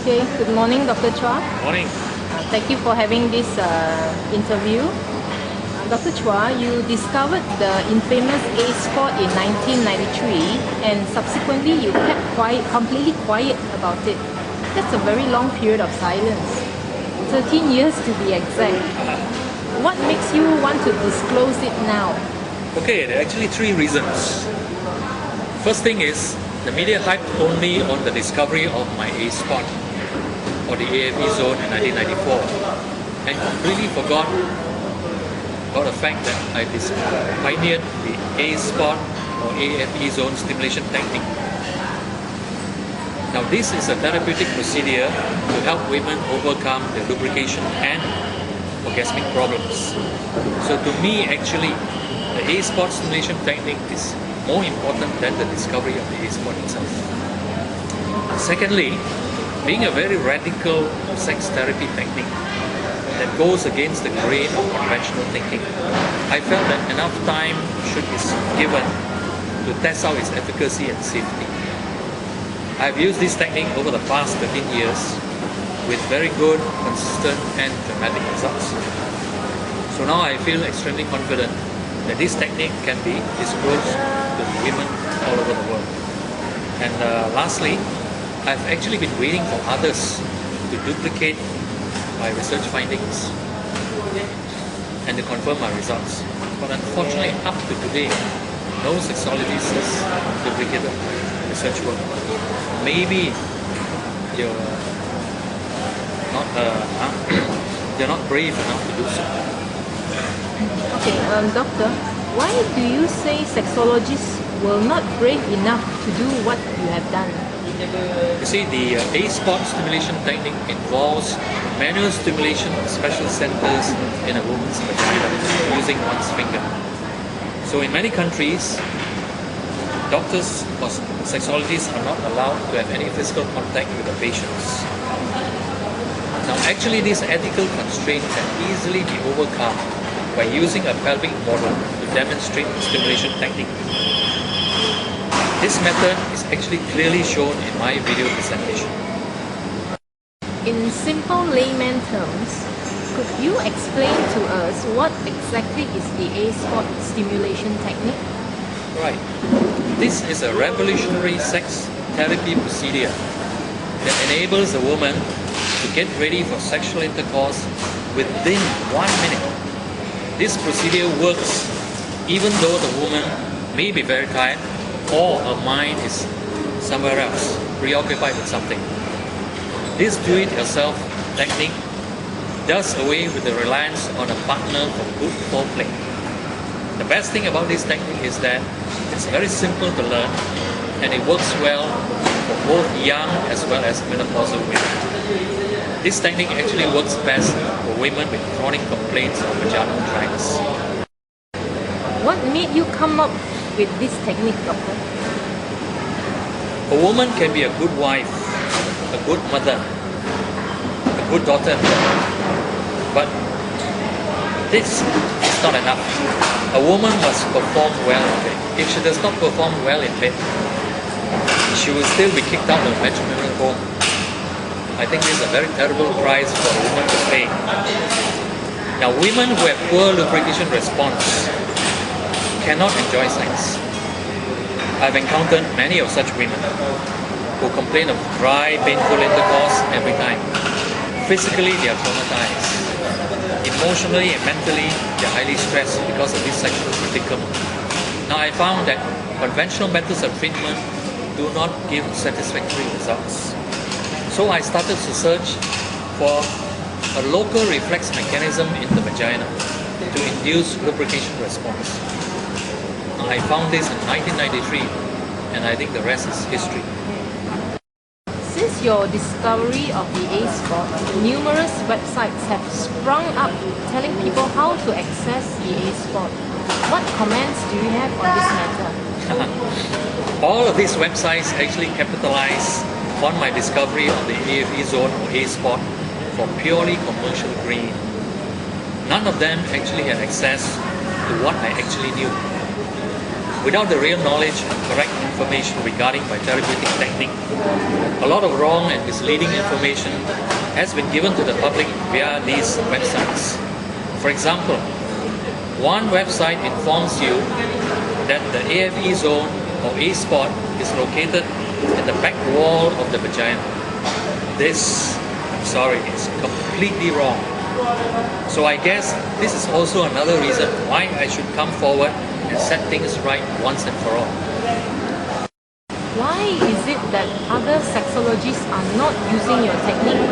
Okay, good morning, Dr. Chua. Morning. Thank you for having this interview. Dr. Chua, you discovered the infamous A spot in 1993 and subsequently you kept completely quiet about it. That's a very long period of silence. 13 years to be exact. What makes you want to disclose it now? Okay, there are actually three reasons. First thing is, the media hyped only on the discovery of my A spot, or the AFE zone in 1994, and completely forgot about the fact that I pioneered the A spot or AFE zone stimulation technique. Now this is a therapeutic procedure to help women overcome their lubrication and orgasmic problems. So to me actually, the A spot stimulation technique is more important than the discovery of the A spot itself. Secondly, being a very radical sex therapy technique that goes against the grain of conventional thinking, I felt that enough time should be given to test out its efficacy and safety. I've used this technique over the past 13 years with very good, consistent and dramatic results. So now I feel extremely confident that this technique can be disclosed to women all over the world. And lastly, I've actually been waiting for others to duplicate my research findings and to confirm my results. But unfortunately, up to today, no sexologist has duplicated research work. Maybe you're not brave enough to do so. Okay, doctor, why do you say sexologists were not brave enough to do what you have done? You see, the A spot stimulation technique involves manual stimulation of special centers in a woman's vagina using one's finger. So in many countries, doctors or sexologists are not allowed to have any physical contact with the patients. Now actually this ethical constraint can easily be overcome by using a pelvic model to demonstrate the stimulation technique. This method is actually clearly shown in my video presentation. In simple layman terms, could you explain to us what exactly is the A spot stimulation technique? Right. This is a revolutionary sex therapy procedure that enables a woman to get ready for sexual intercourse within 1 minute. This procedure works even though the woman may be very tired or her mind is somewhere else, preoccupied with something. This do-it-yourself technique does away with the reliance on a partner for good foreplay. The best thing about this technique is that it's very simple to learn and it works well for both young as well as menopausal women. This technique actually works best for women with chronic complaints of vaginal dryness. What made you come up with this technique, doctor? A woman can be a good wife, a good mother, a good daughter, but this is not enough. A woman must perform well in bed. If she does not perform well in bed, she will still be kicked out of the matrimonial home. I think this is a very terrible price for a woman to pay. Now, women who have poor lubrication response cannot enjoy sex. I've encountered many of such women who complain of dry, painful intercourse every time. Physically, they are traumatized. Emotionally and mentally, they are highly stressed because of this sexual predicament. Now, I found that conventional methods of treatment do not give satisfactory results. So I started to search for a local reflex mechanism in the vagina to induce lubrication response. I found this in 1993 and I think the rest is history. Since your discovery of the A spot, numerous websites have sprung up telling people how to access the A spot. What comments do you have on this matter? All of these websites actually capitalize on my discovery of the AFE zone or A spot for purely commercial gain. None of them actually had access to what I actually knew. without the real knowledge and correct information regarding my therapeutic technique. A lot of wrong and misleading information has been given to the public via these websites. For example, one website informs you that the AFE zone or A spot is located at the back wall of the vagina. This, I'm sorry, is completely wrong. So I guess this is also another reason why I should come forward and set things right once and for all. Why is it that other sexologists are not using your technique?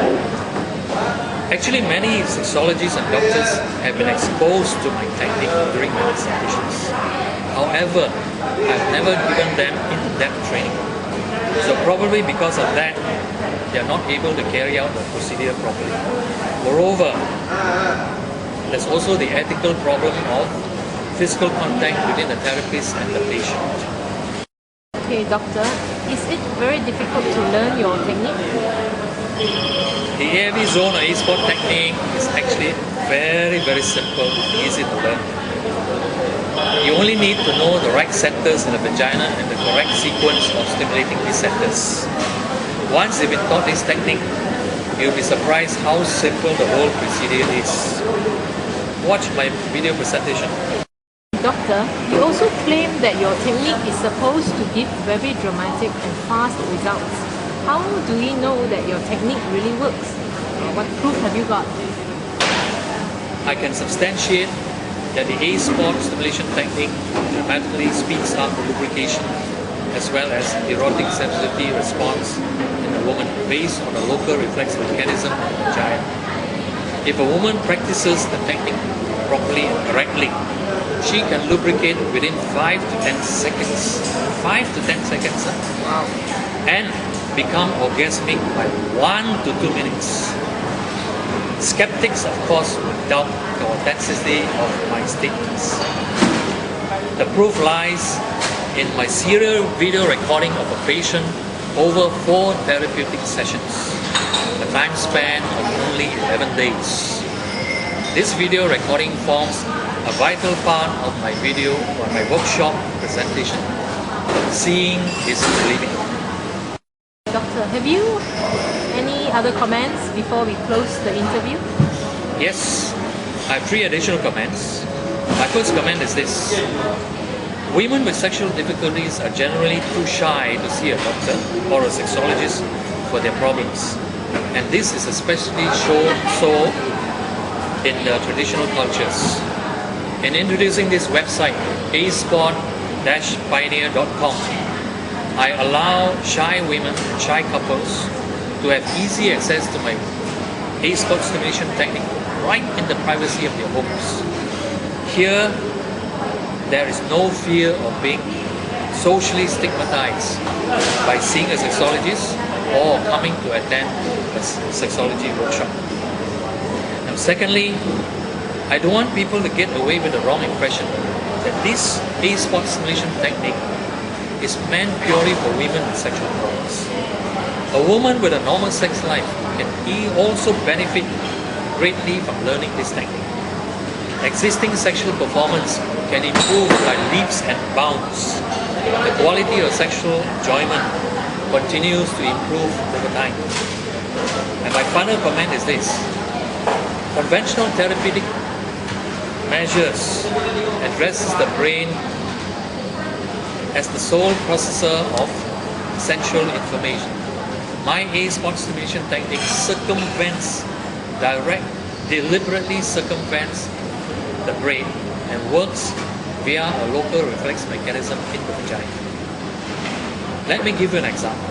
Actually, many sexologists and doctors have been exposed to my technique during my consultations. However, I've never given them in-depth training. So probably because of that, they are not able to carry out the procedure properly. Moreover, there's also the ethical problem of physical contact between the therapist and the patient. Okay, doctor, is it very difficult to learn your technique? The AFE zone or A-spot technique is actually very simple and easy to learn. You only need to know the right centers in the vagina and the correct sequence of stimulating these centers. Once you've been taught this technique, you'll be surprised how simple the whole procedure is. Watch my video presentation. Doctor, you also claim that your technique is supposed to give very dramatic and fast results. How do we know that your technique really works? What proof have you got? I can substantiate that the A-spot stimulation technique dramatically speeds up lubrication as well as erotic sensitivity response in a woman based on a local reflex mechanism of the vagina. If a woman practices the technique properly and correctly, she can lubricate within 5 to 10 seconds. 5 to 10 seconds. Wow. And become orgasmic by 1 to 2 minutes. Skeptics, of course, would doubt the authenticity of my statements. The proof lies in my serial video recording of a patient over 4 therapeutic sessions, a time span of only 11 days. This video recording forms a vital part of my video or my workshop presentation. Seeing is believing. Doctor, have you any other comments before we close the interview? Yes, I have 3 additional comments. My first comment is this. Women with sexual difficulties are generally too shy to see a doctor or a sexologist for their problems. And this is especially shown so in the traditional cultures. In introducing this website, aspot-pioneer.com, I allow shy women and shy couples to have easy access to my A-spot stimulation technique right in the privacy of their homes. Here, there is no fear of being socially stigmatized by seeing a sexologist or coming to attend a sexology workshop. Now, secondly, I don't want people to get away with the wrong impression that this A-spot stimulation technique is meant purely for women with sexual problems. A woman with a normal sex life can also benefit greatly from learning this technique. Existing sexual performance can improve by leaps and bounds. The quality of sexual enjoyment continues to improve over time. And my final comment is this. Conventional therapeutic measures addresses the brain as the sole processor of sensual information. My A-spot stimulation technique deliberately circumvents the brain and works via a local reflex mechanism in the vagina. Let me give you an example.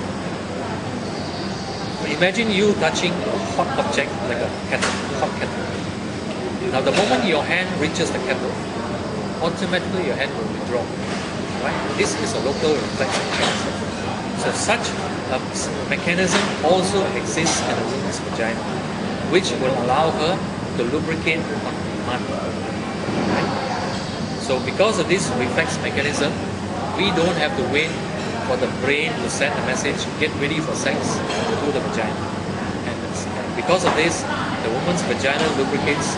Imagine you touching a hot object like a kettle, hot kettle. Now the moment your hand reaches the kettle, automatically your hand will withdraw. Right? This is a local reflex mechanism. So such a mechanism also exists in a woman's vagina, which will allow her to lubricate on demand. Right? So because of this reflex mechanism, we don't have to wait for the brain to send a message, get ready for sex, to the vagina. And because of this, the woman's vagina lubricates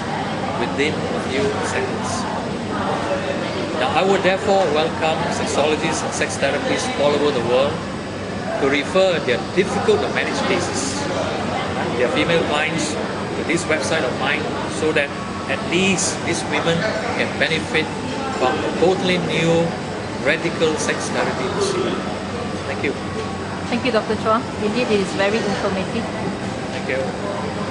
within a few seconds. Now, I would therefore welcome sexologists and sex therapists all over the world to refer their difficult to manage cases, their female clients, to this website of mine, so that at least these women can benefit from a totally new, radical sex therapy procedure. Thank you. Thank you, Dr. Chua. Indeed, it is very informative. Thank you.